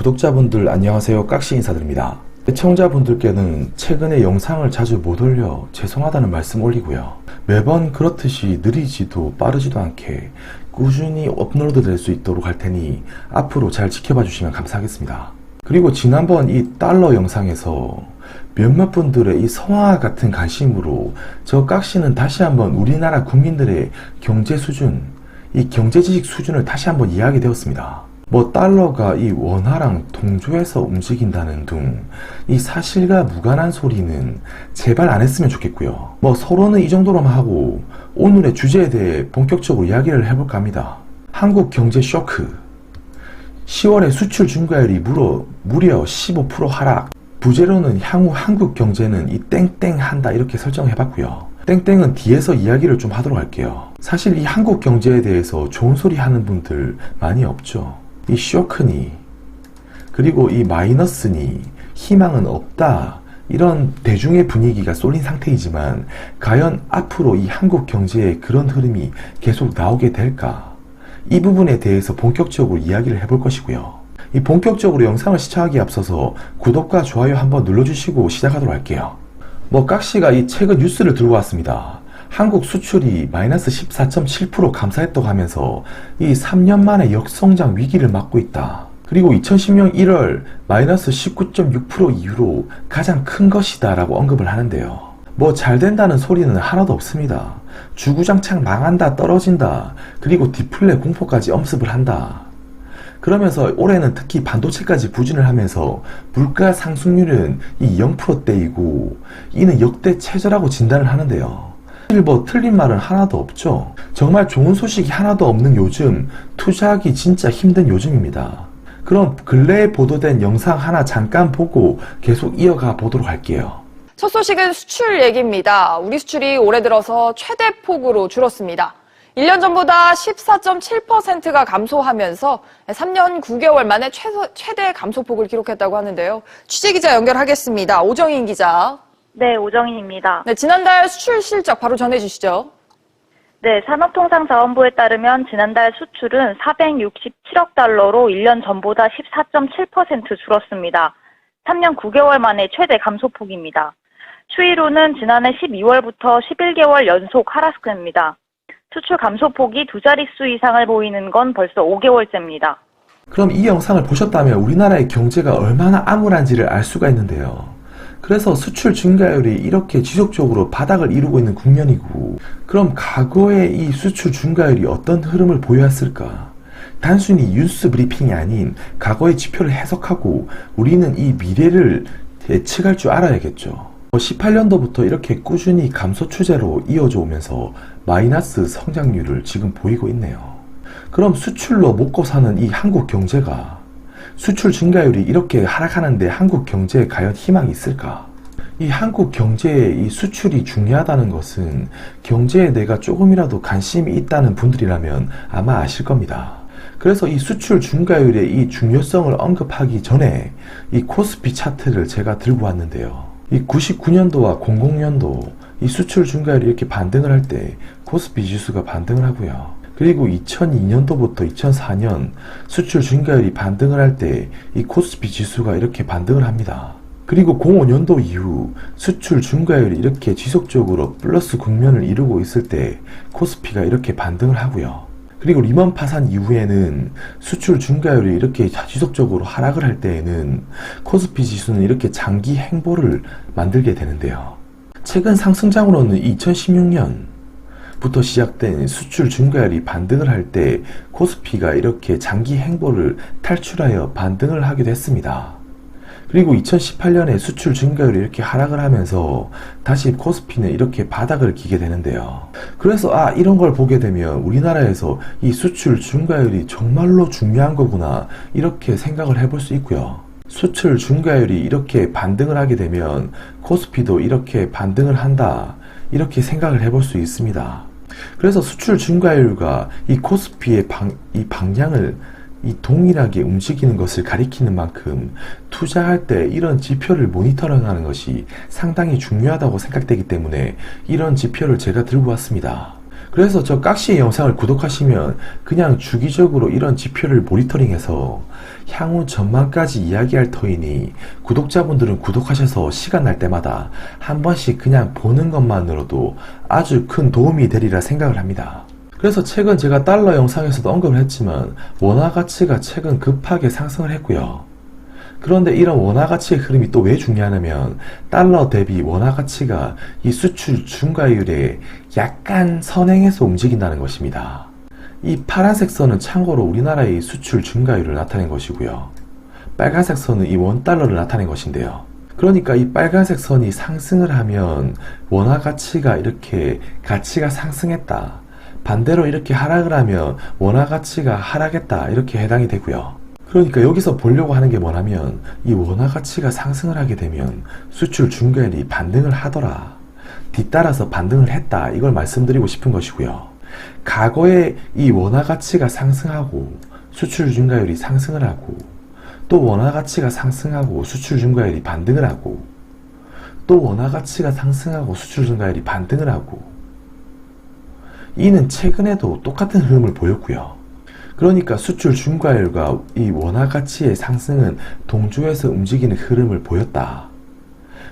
구독자분들 안녕하세요. 깍시 인사드립니다. 시청자분들께는 최근에 영상을 자주 못 올려 죄송하다는 말씀 올리고요. 매번 그렇듯이 느리지도 빠르지도 않게 꾸준히 업로드 될 수 있도록 할 테니 앞으로 잘 지켜봐 주시면 감사하겠습니다. 그리고 지난번 이 달러 영상에서 몇몇 분들의 이 성화 같은 관심으로 저 깍시는 다시 한번 우리나라 국민들의 경제 수준, 이 경제지식 수준을 다시 한번 이야기 되었습니다. 달러가 이 원화랑 동조해서 움직인다는 등 이 사실과 무관한 소리는 제발 안 했으면 좋겠고요. 서로는 이 정도로만 하고 오늘의 주제에 대해 본격적으로 이야기를 해볼까 합니다. 한국 경제 쇼크. 10월에 수출 증가율이 무려 15% 하락. 부제로는 향후 한국 경제는 이 땡땡 한다 이렇게 설정해봤고요. 땡땡은 뒤에서 이야기를 좀 하도록 할게요. 사실 이 한국 경제에 대해서 좋은 소리 하는 분들 많이 없죠. 이 쇼크니 그리고 이 마이너스니 희망은 없다 이런 대중의 분위기가 쏠린 상태이지만 과연 앞으로 이 한국 경제에 그런 흐름이 계속 나오게 될까? 이 부분에 대해서 본격적으로 이야기를 해볼 것이고요. 이 본격적으로 영상을 시청하기에 앞서서 구독과 좋아요 한번 눌러주시고 시작하도록 할게요. 깍시가 이 최근 뉴스를 들고 왔습니다. 한국 수출이 마이너스 14.7% 감소했다고 하면서 이 3년 만에 역성장 위기를 맞고 있다. 그리고 2010년 1월 마이너스 19.6% 이후로 가장 큰 것이다 라고 언급을 하는데요. 잘 된다는 소리는 하나도 없습니다. 주구장창 망한다, 떨어진다, 그리고 디플레 공포까지 엄습을 한다. 그러면서 올해는 특히 반도체까지 부진을 하면서 물가 상승률은 이 0%대이고 이는 역대 최저라고 진단을 하는데요. 사실 틀린 말은 하나도 없죠. 정말 좋은 소식이 하나도 없는 요즘, 투자하기 진짜 힘든 요즘입니다. 그럼 근래에 보도된 영상 하나 잠깐 보고 계속 이어가 보도록 할게요. 첫 소식은 수출 얘기입니다. 우리 수출이 올해 들어서 최대 폭으로 줄었습니다. 1년 전보다 14.7%가 감소하면서 3년 9개월 만에 최대 감소폭을 기록했다고 하는데요. 취재기자 연결하겠습니다. 오정인 기자. 네, 오정인입니다. 네, 지난달 수출 실적 바로 전해주시죠. 네, 산업통상자원부에 따르면 지난달 수출은 467억 달러로 1년 전보다 14.7% 줄었습니다. 3년 9개월 만에 최대 감소폭입니다. 추이로는 지난해 12월부터 11개월 연속 하락세입니다. 수출 감소폭이 두 자릿수 이상을 보이는 건 벌써 5개월째입니다. 그럼 이 영상을 보셨다면 우리나라의 경제가 얼마나 암울한지를 알 수가 있는데요. 그래서 수출 증가율이 이렇게 지속적으로 바닥을 이루고 있는 국면이고, 그럼 과거의 이 수출 증가율이 어떤 흐름을 보여왔을까? 단순히 뉴스 브리핑이 아닌 과거의 지표를 해석하고 우리는 이 미래를 예측할 줄 알아야겠죠. 18년도부터 이렇게 꾸준히 감소 추세로 이어져 오면서 마이너스 성장률을 지금 보이고 있네요. 그럼 수출로 먹고 사는 이 한국 경제가 수출 증가율이 이렇게 하락하는데 한국 경제에 과연 희망이 있을까? 이 한국 경제의 이 수출이 중요하다는 것은 경제에 내가 조금이라도 관심이 있다는 분들이라면 아마 아실 겁니다. 그래서 이 수출 증가율의 이 중요성을 언급하기 전에 이 코스피 차트를 제가 들고 왔는데요. 이 99년도와 00년도 이 수출 증가율이 이렇게 반등을 할 때 코스피 지수가 반등을 하고요. 그리고 2002년도부터 2004년 수출 증가율이 반등을 할 때 이 코스피 지수가 이렇게 반등을 합니다. 그리고 05년도 이후 수출 증가율이 이렇게 지속적으로 플러스 국면을 이루고 있을 때 코스피가 이렇게 반등을 하고요. 그리고 리먼 파산 이후에는 수출 증가율이 이렇게 지속적으로 하락을 할 때에는 코스피 지수는 이렇게 장기 행보를 만들게 되는데요. 최근 상승장으로는 2016년부터 시작된 수출 증가율이 반등을 할 때 코스피가 이렇게 장기 행보를 탈출하여 반등을 하기도 했습니다. 그리고 2018년에 수출 증가율이 이렇게 하락을 하면서 다시 코스피는 이렇게 바닥을 기게 되는데요. 그래서 이런 걸 보게 되면 우리나라에서 이 수출 증가율이 정말로 중요한 거구나 이렇게 생각을 해볼 수 있고요. 수출 증가율이 이렇게 반등을 하게 되면 코스피도 이렇게 반등을 한다 이렇게 생각을 해볼 수 있습니다. 그래서 수출 증가율과 이 코스피의 방향을 이 동일하게 움직이는 것을 가리키는 만큼 투자할 때 이런 지표를 모니터링하는 것이 상당히 중요하다고 생각되기 때문에 이런 지표를 제가 들고 왔습니다. 그래서 저 깍시의 영상을 구독하시면 그냥 주기적으로 이런 지표를 모니터링해서 향후 전망까지 이야기할 터이니 구독자분들은 구독하셔서 시간 날 때마다 한 번씩 그냥 보는 것만으로도 아주 큰 도움이 되리라 생각을 합니다. 그래서 최근 제가 달러 영상에서도 언급을 했지만 원화 가치가 최근 급하게 상승을 했고요. 그런데 이런 원화 가치의 흐름이 또 왜 중요하냐면 달러 대비 원화 가치가 이 수출 중과율에 약간 선행해서 움직인다는 것입니다. 이 파란색 선은 참고로 우리나라의 수출 중과율을 나타낸 것이고요. 빨간색 선은 이 원달러를 나타낸 것인데요. 그러니까 이 빨간색 선이 상승을 하면 원화 가치가 이렇게 가치가 상승했다. 반대로 이렇게 하락을 하면 원화 가치가 하락했다. 이렇게 해당이 되고요. 그러니까 여기서 보려고 하는 게 뭐냐면 이 원화 가치가 상승을 하게 되면 수출 중과율이 반등을 하더라. 뒤따라서 반등을 했다. 이걸 말씀드리고 싶은 것이고요. 과거에 이 원화 가치가 상승하고 수출 중과율이 상승을 하고 또 원화 가치가 상승하고 수출 중과율이 반등을 하고 또 원화 가치가 상승하고 수출 중과율이 반등을 하고 이는 최근에도 똑같은 흐름을 보였고요. 그러니까 수출 중과율과 이 원화 가치의 상승은 동조해서 움직이는 흐름을 보였다.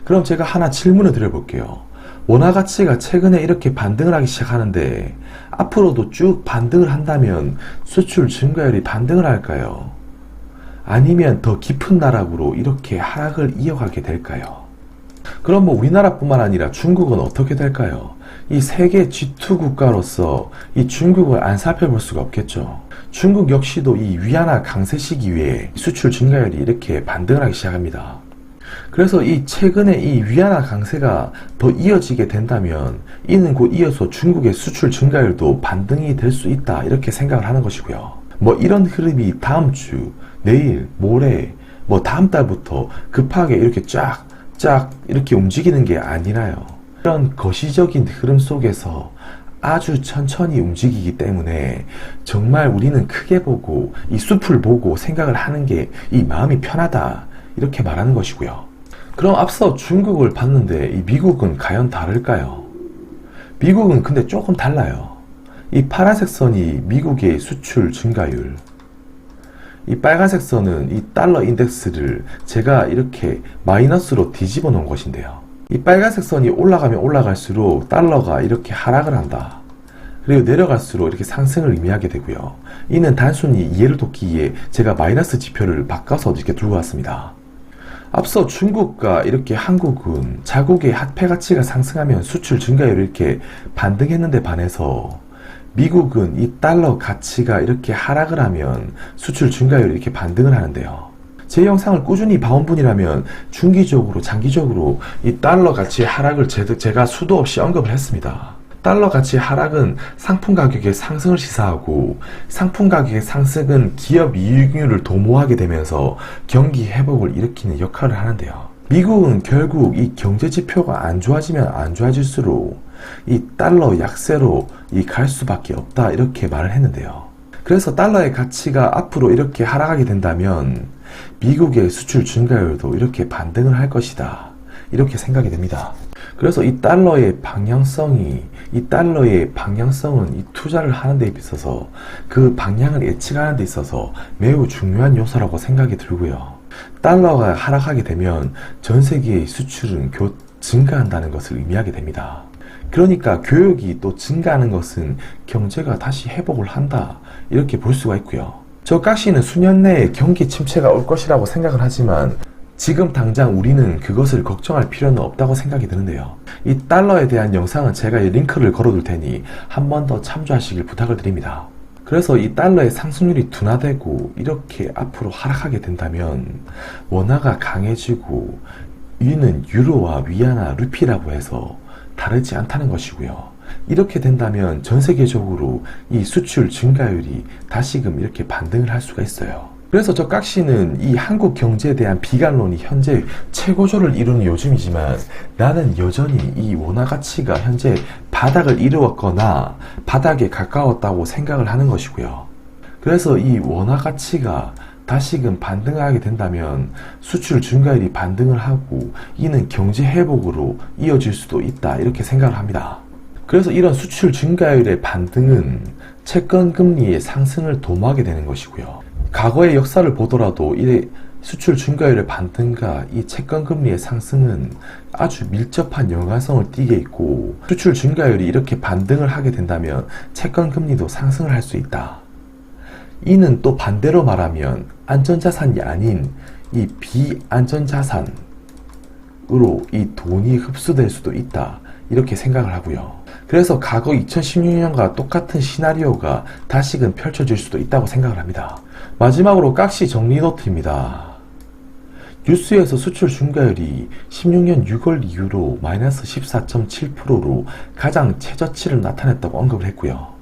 그럼 제가 하나 질문을 드려볼게요. 원화 가치가 최근에 이렇게 반등을 하기 시작하는데 앞으로도 쭉 반등을 한다면 수출 중과율이 반등을 할까요? 아니면 더 깊은 나락으로 이렇게 하락을 이어가게 될까요? 그럼 뭐 우리나라뿐만 아니라 중국은 어떻게 될까요? 이 세계 G2 국가로서 이 중국을 안 살펴볼 수가 없겠죠. 중국 역시도 이 위안화 강세 시기에 수출 증가율이 이렇게 반등을 하기 시작합니다. 그래서 이 최근에 이 위안화 강세가 더 이어지게 된다면 이는 곧 이어서 중국의 수출 증가율도 반등이 될 수 있다 이렇게 생각을 하는 것이고요. 뭐 이런 흐름이 다음 주, 내일, 모레, 뭐 다음 달부터 급하게 이렇게 쫙 이렇게 움직이는 게 아니라요. 이런 거시적인 흐름 속에서 아주 천천히 움직이기 때문에 정말 우리는 크게 보고 이 숲을 보고 생각을 하는 게 이 마음이 편하다 이렇게 말하는 것이고요. 그럼 앞서 중국을 봤는데 이 미국은 과연 다를까요? 미국은 근데 조금 달라요. 이 파란색 선이 미국의 수출 증가율, 이 빨간색 선은 이 달러 인덱스를 제가 이렇게 마이너스로 뒤집어 놓은 것인데요. 이 빨간색 선이 올라가면 올라갈수록 달러가 이렇게 하락을 한다. 그리고 내려갈수록 이렇게 상승을 의미하게 되고요. 이는 단순히 이해를 돕기 위해 제가 마이너스 지표를 바꿔서 이렇게 들고 왔습니다. 앞서 중국과 이렇게 한국은 자국의 화폐 가치가 상승하면 수출 증가율을 이렇게 반등했는데 반해서 미국은 이 달러 가치가 이렇게 하락을 하면 수출 증가율이 이렇게 반등을 하는데요. 제 영상을 꾸준히 봐온 분이라면 중기적으로 장기적으로 이 달러 가치의 하락을 제가 수도 없이 언급을 했습니다. 달러 가치의 하락은 상품 가격의 상승을 시사하고 상품 가격의 상승은 기업 이익률을 도모하게 되면서 경기 회복을 일으키는 역할을 하는데요. 미국은 결국 이 경제 지표가 안 좋아지면 안 좋아질수록 이 달러 약세로 갈 수밖에 없다 이렇게 말을 했는데요. 그래서 달러의 가치가 앞으로 이렇게 하락하게 된다면 미국의 수출 증가율도 이렇게 반등을 할 것이다 이렇게 생각이 됩니다. 그래서 이 달러의 방향성은 이 투자를 하는 데 있어서 그 방향을 예측하는 데 있어서 매우 중요한 요소라고 생각이 들고요. 달러가 하락하게 되면 전 세계의 수출은 곧 증가한다는 것을 의미하게 됩니다. 그러니까 교역이 또 증가하는 것은 경제가 다시 회복을 한다 이렇게 볼 수가 있고요. 저 깍시는 수년 내에 경기 침체가 올 것이라고 생각을 하지만 지금 당장 우리는 그것을 걱정할 필요는 없다고 생각이 드는데요. 이 달러에 대한 영상은 제가 이 링크를 걸어둘 테니 한 번 더 참조하시길 부탁을 드립니다. 그래서 이 달러의 상승률이 둔화되고 이렇게 앞으로 하락하게 된다면 원화가 강해지고 이는 유로와 위안화, 루피라고 해서 다르지 않다는 것이고요. 이렇게 된다면 전 세계적으로 이 수출 증가율이 다시금 이렇게 반등을 할 수가 있어요. 그래서 저 깍시는 이 한국 경제에 대한 비관론이 현재 최고조를 이루는 요즘이지만 나는 여전히 이 원화 가치가 현재 바닥을 이루었거나 바닥에 가까웠다고 생각을 하는 것이고요. 그래서 이 원화 가치가 다시금 반등하게 된다면 수출 증가율이 반등을 하고 이는 경제 회복으로 이어질 수도 있다 이렇게 생각을 합니다. 그래서 이런 수출 증가율의 반등은 채권 금리의 상승을 도모하게 되는 것이고요. 과거의 역사를 보더라도 이 수출 증가율의 반등과 이 채권 금리의 상승은 아주 밀접한 연관성을 띠게 있고, 수출 증가율이 이렇게 반등을 하게 된다면 채권 금리도 상승을 할 수 있다. 이는 또 반대로 말하면 안전자산이 아닌 이 비안전자산으로 이 돈이 흡수될 수도 있다, 이렇게 생각을 하고요. 그래서 과거 2016년과 똑같은 시나리오가 다시금 펼쳐질 수도 있다고 생각을 합니다. 마지막으로 깍시 정리 노트입니다. 뉴스에서 수출 증가율이 16년 6월 이후로 마이너스 14.7%로 가장 최저치를 나타냈다고 언급을 했고요.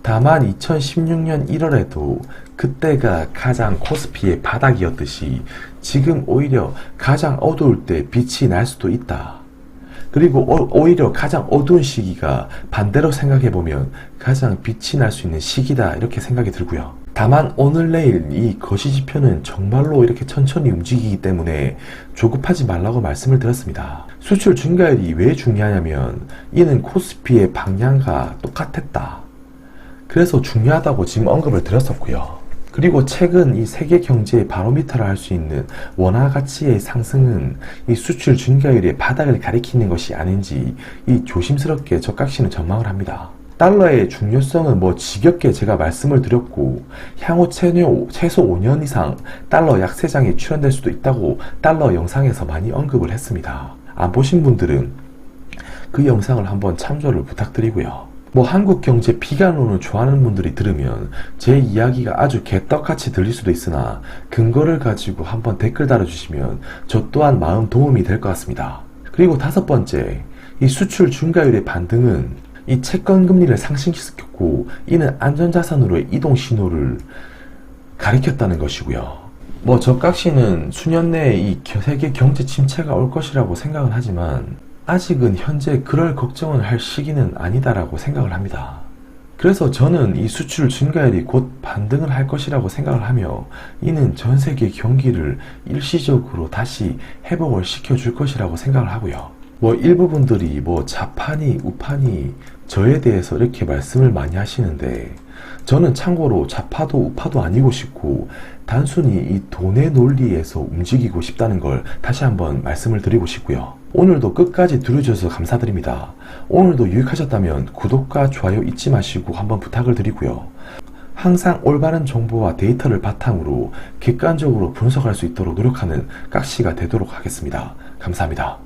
다만 2016년 1월에도 그때가 가장 코스피의 바닥이었듯이 지금 오히려 가장 어두울 때 빛이 날 수도 있다. 그리고 오히려 가장 어두운 시기가 반대로 생각해보면 가장 빛이 날 수 있는 시기다, 이렇게 생각이 들고요. 다만 오늘 내일 이 거시지표는 정말로 이렇게 천천히 움직이기 때문에 조급하지 말라고 말씀을 드렸습니다. 수출 증가율이 왜 중요하냐면 이는 코스피의 방향과 똑같았다. 그래서 중요하다고 지금 언급을 드렸었고요. 그리고 최근 이 세계 경제의 바로미터를 할 수 있는 원화 가치의 상승은 이 수출 증가율의 바닥을 가리키는 것이 아닌지 이 조심스럽게 저깍시는 전망을 합니다. 달러의 중요성은 지겹게 제가 말씀을 드렸고, 향후 최소 5년 이상 달러 약세장에 출현될 수도 있다고 달러 영상에서 많이 언급을 했습니다. 안 보신 분들은 그 영상을 한번 참조를 부탁드리고요. 한국 경제 비관론을 좋아하는 분들이 들으면 제 이야기가 아주 개떡같이 들릴 수도 있으나 근거를 가지고 한번 댓글 달아주시면 저 또한 마음 도움이 될 것 같습니다. 그리고 5번째, 이 수출 증가율의 반등은 이 채권 금리를 상승시켰고, 이는 안전자산으로의 이동 신호를 가리켰다는 것이고요. 저깍시는 수년 내에 이 세계 경제 침체가 올 것이라고 생각은 하지만 아직은 현재 그럴 걱정을 할 시기는 아니다라고 생각을 합니다. 그래서 저는 이 수출 증가율이 곧 반등을 할 것이라고 생각을 하며, 이는 전 세계 경기를 일시적으로 다시 회복을 시켜줄 것이라고 생각을 하고요. 일부 분들이 좌판이 우판이 저에 대해서 이렇게 말씀을 많이 하시는데, 저는 참고로 좌파도 우파도 아니고 싶고 단순히 이 돈의 논리에서 움직이고 싶다는 걸 다시 한번 말씀을 드리고 싶고요. 오늘도 끝까지 들어주셔서 감사드립니다. 오늘도 유익하셨다면 구독과 좋아요 잊지 마시고 한번 부탁을 드리고요. 항상 올바른 정보와 데이터를 바탕으로 객관적으로 분석할 수 있도록 노력하는 깍시가 되도록 하겠습니다. 감사합니다.